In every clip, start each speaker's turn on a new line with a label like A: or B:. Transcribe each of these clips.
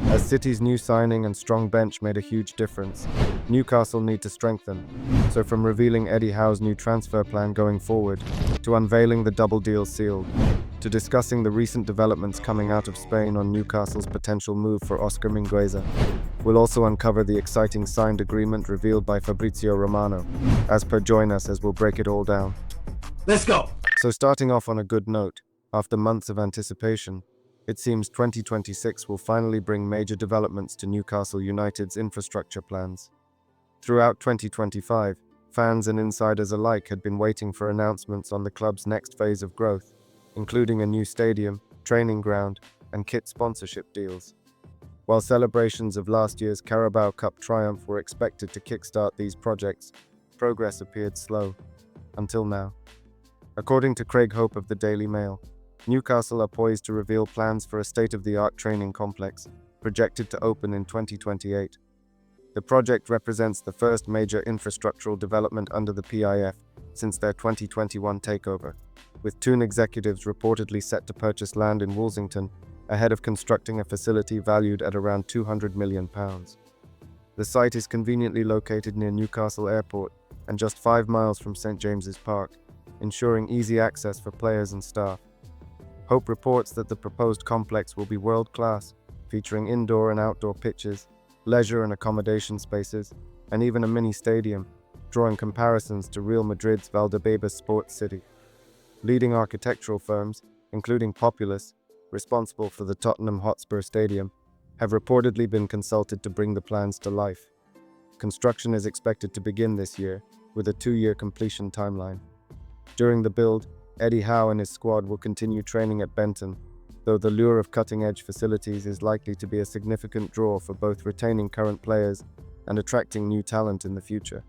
A: As City's new signing and strong bench made a huge difference, Newcastle need to strengthen. So from revealing Eddie Howe's new transfer plan going forward, to unveiling the double deal sealed, to discussing the recent developments coming out of Spain on Newcastle's potential move for Oscar Mingueza, we'll also uncover the exciting signed agreement revealed by Fabrizio Romano. As per, join us as we'll break it all down.
B: Let's go!
A: So starting off on a good note, after months of anticipation, it seems 2026 will finally bring major developments to Newcastle United's infrastructure plans. Throughout 2025, fans and insiders alike had been waiting for announcements on the club's next phase of growth, including a new stadium, training ground, and kit sponsorship deals. While celebrations of last year's Carabao Cup triumph were expected to kickstart these projects, progress appeared slow, until now. According to Craig Hope of the Daily Mail, Newcastle are poised to reveal plans for a state-of-the-art training complex, projected to open in 2028. The project represents the first major infrastructural development under the PIF since their 2021 takeover, with Toon executives reportedly set to purchase land in Woolsington ahead of constructing a facility valued at around £200 million. The site is conveniently located near Newcastle Airport and just 5 miles from St James's Park, ensuring easy access for players and staff. Hope reports that the proposed complex will be world-class, featuring indoor and outdoor pitches, leisure and accommodation spaces, and even a mini stadium, drawing comparisons to Real Madrid's Valdebebas Sports City. Leading architectural firms, including Populous, responsible for the Tottenham Hotspur Stadium, have reportedly been consulted to bring the plans to life. Construction is expected to begin this year, with a 2-year completion timeline. During the build, Eddie Howe and his squad will continue training at Benton, though the lure of cutting-edge facilities is likely to be a significant draw for both retaining current players and attracting new talent in the future.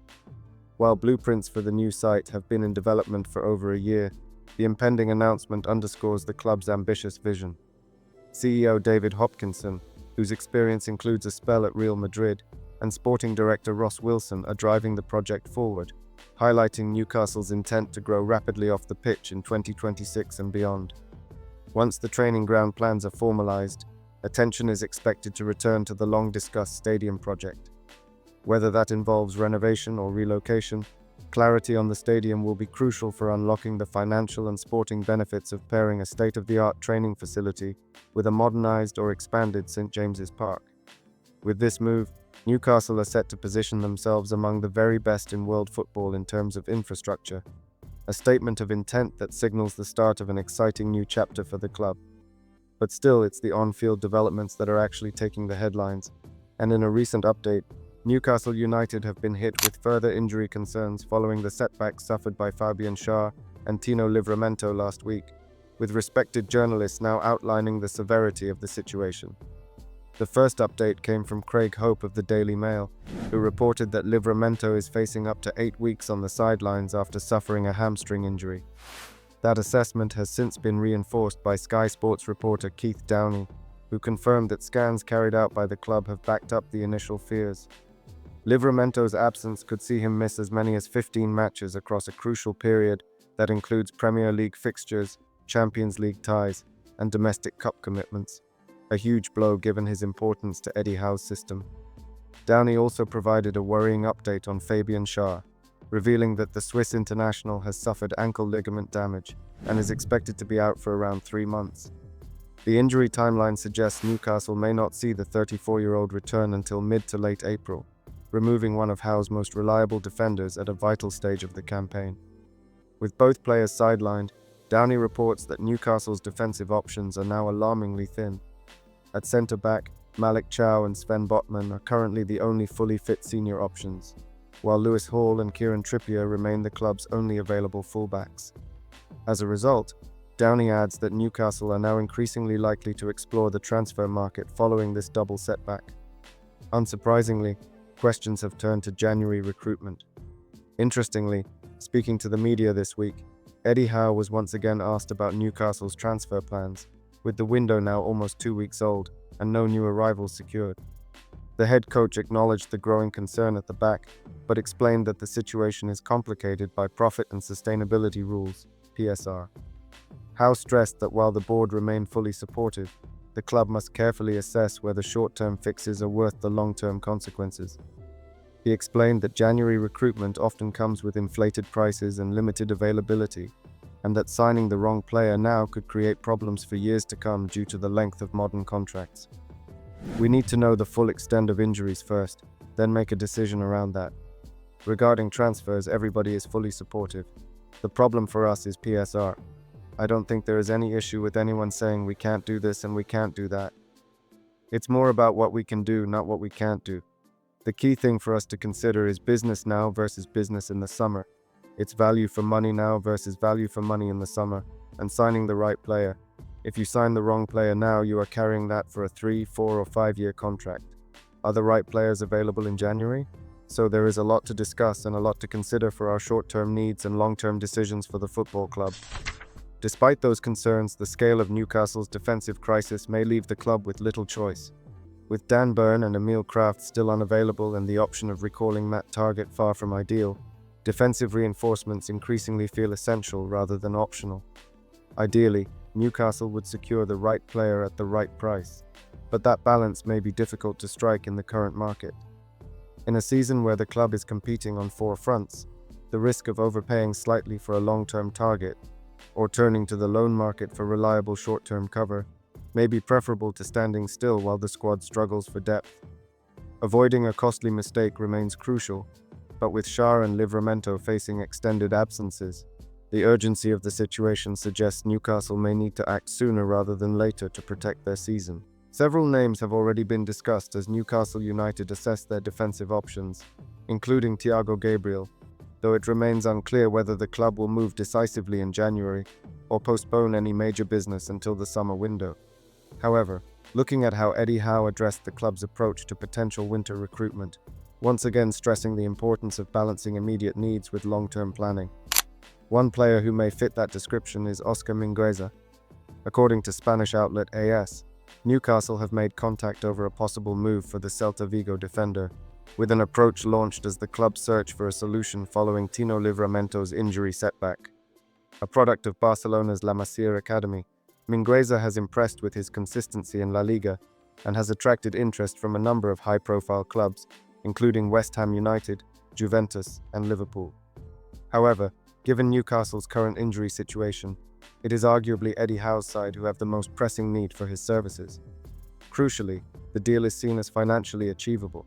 A: While blueprints for the new site have been in development for over a year, the impending announcement underscores the club's ambitious vision. CEO David Hopkinson, whose experience includes a spell at Real Madrid, and sporting director Ross Wilson are driving the project forward, highlighting Newcastle's intent to grow rapidly off the pitch in 2026 and beyond. Once the training ground plans are formalized, attention is expected to return to the long-discussed stadium project. Whether that involves renovation or relocation, clarity on the stadium will be crucial for unlocking the financial and sporting benefits of pairing a state-of-the-art training facility with a modernized or expanded St James's Park. With this move, Newcastle are set to position themselves among the very best in world football in terms of infrastructure, a statement of intent that signals the start of an exciting new chapter for the club. But still, it's the on-field developments that are actually taking the headlines, and in a recent update, Newcastle United have been hit with further injury concerns following the setbacks suffered by Fabian Schär and Tyno Livramento last week, with respected journalists now outlining the severity of the situation. The first update came from Craig Hope of the Daily Mail, who reported that Livramento is facing up to 8 weeks on the sidelines after suffering a hamstring injury. That assessment has since been reinforced by Sky Sports reporter Keith Downie, who confirmed that scans carried out by the club have backed up the initial fears. Livramento's absence could see him miss as many as 15 matches across a crucial period that includes Premier League fixtures, Champions League ties, and domestic cup commitments. A huge blow given his importance to Eddie Howe's system. Downie also provided a worrying update on Fabian Schär, revealing that the Swiss international has suffered ankle ligament damage and is expected to be out for around 3 months. The injury timeline suggests Newcastle may not see the 34-year-old return until mid to late April, removing one of Howe's most reliable defenders at a vital stage of the campaign. With both players sidelined, Downie reports that Newcastle's defensive options are now alarmingly thin. At centre-back, Malik Chow and Sven Botman are currently the only fully fit senior options, while Lewis Hall and Kieran Trippier remain the club's only available fullbacks. As a result, Downie adds that Newcastle are now increasingly likely to explore the transfer market following this double setback. Unsurprisingly, questions have turned to January recruitment. Interestingly, speaking to the media this week, Eddie Howe was once again asked about Newcastle's transfer plans, with the window now almost 2 weeks old and no new arrivals secured. The head coach acknowledged the growing concern at the back, but explained that the situation is complicated by profit and sustainability rules, PSR. Howe stressed that while the board remained fully supportive, the the club must carefully assess whether short-term fixes are worth the long-term consequences. He explained that January recruitment often comes with inflated prices and limited availability, and that signing the wrong player now could create problems for years to come due to the length of modern contracts. We need to know the full extent of injuries first, then make a decision around that. Regarding transfers, everybody is fully supportive. The problem for us is PSR. I don't think there is any issue with anyone saying we can't do this and we can't do that. It's more about what we can do, not what we can't do. The key thing for us to consider is business now versus business in the summer. It's value for money now versus value for money in the summer, and signing the right player. If you sign the wrong player now, you are carrying that for a 3, 4, or 5-year contract. Are the right players available in January? So there is a lot to discuss and a lot to consider for our short-term needs and long-term decisions for the football club. Despite those concerns, the scale of Newcastle's defensive crisis may leave the club with little choice. With Dan Burn and Emil Kraft still unavailable and the option of recalling Matt Targett far from ideal, defensive reinforcements increasingly feel essential rather than optional. Ideally, Newcastle would secure the right player at the right price, but that balance may be difficult to strike in the current market. In a season where the club is competing on 4 fronts, the risk of overpaying slightly for a long-term target, or turning to the loan market for reliable short-term cover, may be preferable to standing still while the squad struggles for depth. Avoiding a costly mistake remains crucial, but with Schär and Livramento facing extended absences, the urgency of the situation suggests Newcastle may need to act sooner rather than later to protect their season. Several names have already been discussed as Newcastle United assess their defensive options, including Thiago Gabriel, though it remains unclear whether the club will move decisively in January or postpone any major business until the summer window. However, looking at how Eddie Howe addressed the club's approach to potential winter recruitment, once again stressing the importance of balancing immediate needs with long-term planning. One player who may fit that description is Oscar Mingueza. According to Spanish outlet AS, Newcastle have made contact over a possible move for the Celta Vigo defender, with an approach launched as the club's search for a solution following Tino Livramento's injury setback. A product of Barcelona's La Masia academy, Mingueza has impressed with his consistency in La Liga and has attracted interest from a number of high-profile clubs, including West Ham United, Juventus, and Liverpool. However, given Newcastle's current injury situation, it is arguably Eddie Howe's side who have the most pressing need for his services. Crucially, the deal is seen as financially achievable.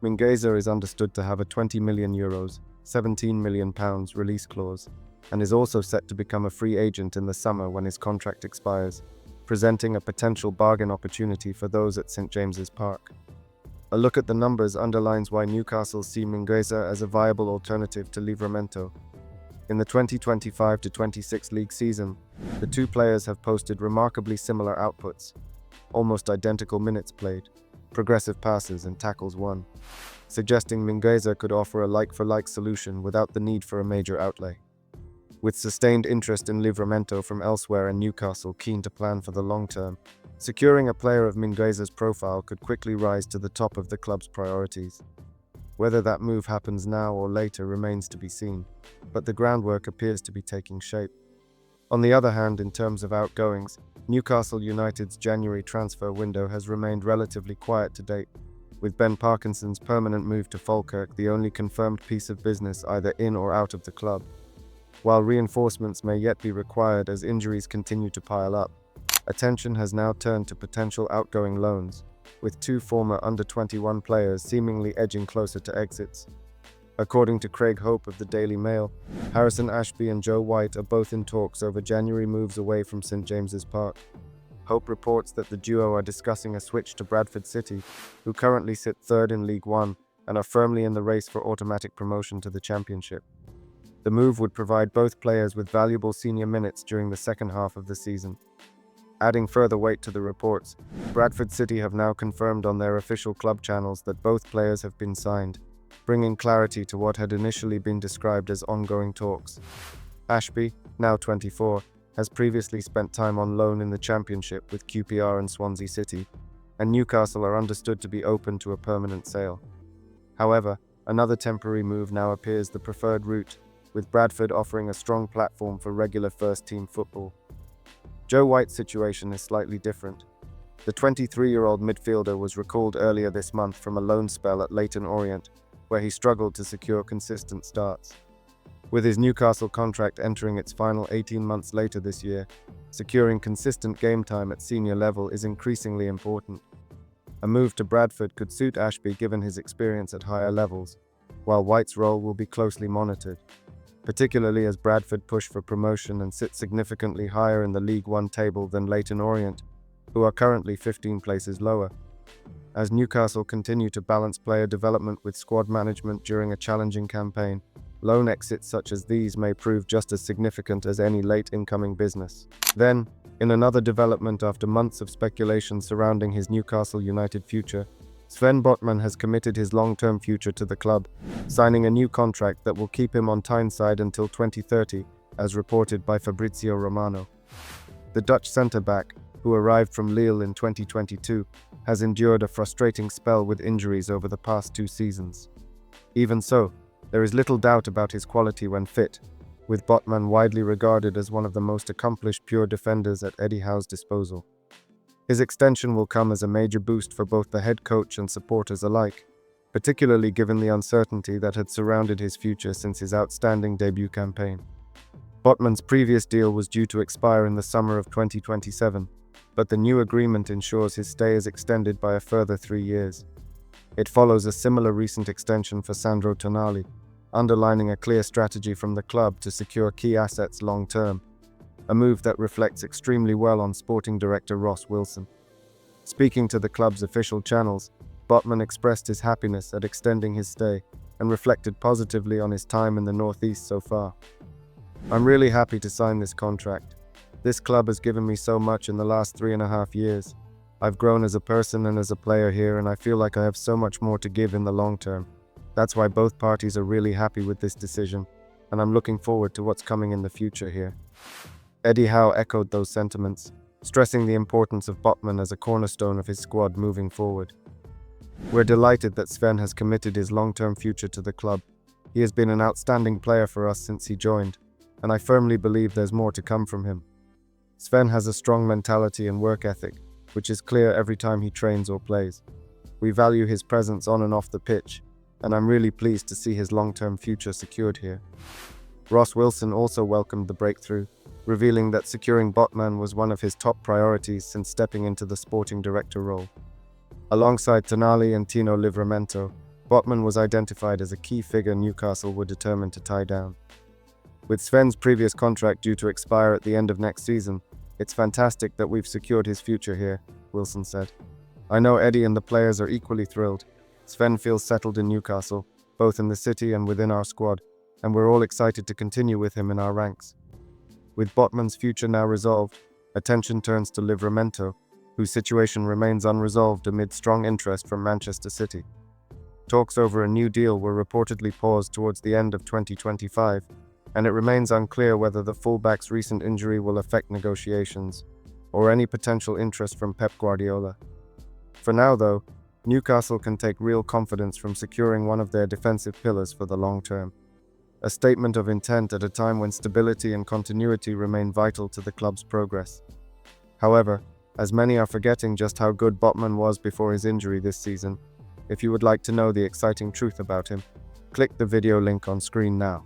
A: Mingueza is understood to have a €20 million, £17 million release clause, and is also set to become a free agent in the summer when his contract expires, presenting a potential bargain opportunity for those at St James's Park. A look at the numbers underlines why Newcastle see Mingueza as a viable alternative to Livramento. In the 2025-26 league season, the two players have posted remarkably similar outputs, almost identical minutes played, progressive passes and tackles won, suggesting Mingueza could offer a like-for-like solution without the need for a major outlay. With sustained interest in Livramento from elsewhere and Newcastle keen to plan for the long term, securing a player of Mingueza's profile could quickly rise to the top of the club's priorities. Whether that move happens now or later remains to be seen, but the groundwork appears to be taking shape. On the other hand, in terms of outgoings, Newcastle United's January transfer window has remained relatively quiet to date, with Ben Parkinson's permanent move to Falkirk the only confirmed piece of business either in or out of the club. While reinforcements may yet be required as injuries continue to pile up, attention has now turned to potential outgoing loans, with 2 former under-21 players seemingly edging closer to exits. According to Craig Hope of the Daily Mail, Harrison Ashby and Joe White are both in talks over January moves away from St James's Park. Hope reports that the duo are discussing a switch to Bradford City, who currently sit 3rd in League One and are firmly in the race for automatic promotion to the Championship. The move would provide both players with valuable senior minutes during the second half of the season. Adding further weight to the reports, Bradford City have now confirmed on their official club channels that both players have been signed, bringing clarity to what had initially been described as ongoing talks. Ashby, now 24, has previously spent time on loan in the Championship with QPR and Swansea City, and Newcastle are understood to be open to a permanent sale. However, another temporary move now appears the preferred route, with Bradford offering a strong platform for regular first-team football. Joe White's situation is slightly different. The 23-year-old midfielder was recalled earlier this month from a loan spell at Leyton Orient, where he struggled to secure consistent starts. With his Newcastle contract entering its final 18 months later this year, securing consistent game time at senior level is increasingly important. A move to Bradford could suit Ashby given his experience at higher levels, while White's role will be closely monitored, particularly as Bradford push for promotion and sit significantly higher in the League One table than Leyton Orient, who are currently 15 places lower. As Newcastle continue to balance player development with squad management during a challenging campaign, loan exits such as these may prove just as significant as any late incoming business. Then, in another development after months of speculation surrounding his Newcastle United future, Sven Botman has committed his long-term future to the club, signing a new contract that will keep him on Tyneside until 2030, as reported by Fabrizio Romano. The Dutch centre-back, who arrived from Lille in 2022, has endured a frustrating spell with injuries over the past 2 seasons. Even so, there is little doubt about his quality when fit, with Botman widely regarded as one of the most accomplished pure defenders at Eddie Howe's disposal. His extension will come as a major boost for both the head coach and supporters alike, particularly given the uncertainty that had surrounded his future since his outstanding debut campaign. Botman's previous deal was due to expire in the summer of 2027, but the new agreement ensures his stay is extended by a further 3 years. It follows a similar recent extension for Sandro Tonali, underlining a clear strategy from the club to secure key assets long-term, a move that reflects extremely well on sporting director Ross Wilson. Speaking to the club's official channels, Botman expressed his happiness at extending his stay and reflected positively on his time in the Northeast so far. "I'm really happy to sign this contract. This club has given me so much in the last 3.5 years. I've grown as a person and as a player here, and I feel like I have so much more to give in the long term. That's why both parties are really happy with this decision, and I'm looking forward to what's coming in the future here." Eddie Howe echoed those sentiments, stressing the importance of Botman as a cornerstone of his squad moving forward. "We're delighted that Sven has committed his long-term future to the club. He has been an outstanding player for us since he joined, and I firmly believe there's more to come from him. Sven has a strong mentality and work ethic, which is clear every time he trains or plays. We value his presence on and off the pitch, and I'm really pleased to see his long-term future secured here." Ross Wilson also welcomed the breakthrough, revealing that securing Botman was one of his top priorities since stepping into the sporting director role. Alongside Tonali and Tyno Livramento, Botman was identified as a key figure Newcastle were determined to tie down. "With Sven's previous contract due to expire at the end of next season, it's fantastic that we've secured his future here," Wilson said. "I know Eddie and the players are equally thrilled. Sven feels settled in Newcastle, both in the city and within our squad, and we're all excited to continue with him in our ranks." With Botman's future now resolved, attention turns to Livramento, whose situation remains unresolved amid strong interest from Manchester City. Talks over a new deal were reportedly paused towards the end of 2025, and it remains unclear whether the fullback's recent injury will affect negotiations, or any potential interest from Pep Guardiola. For now, though, Newcastle can take real confidence from securing one of their defensive pillars for the long term. A statement of intent at a time when stability and continuity remain vital to the club's progress. However, as many are forgetting just how good Botman was before his injury this season, if you would like to know the exciting truth about him, click the video link on screen now.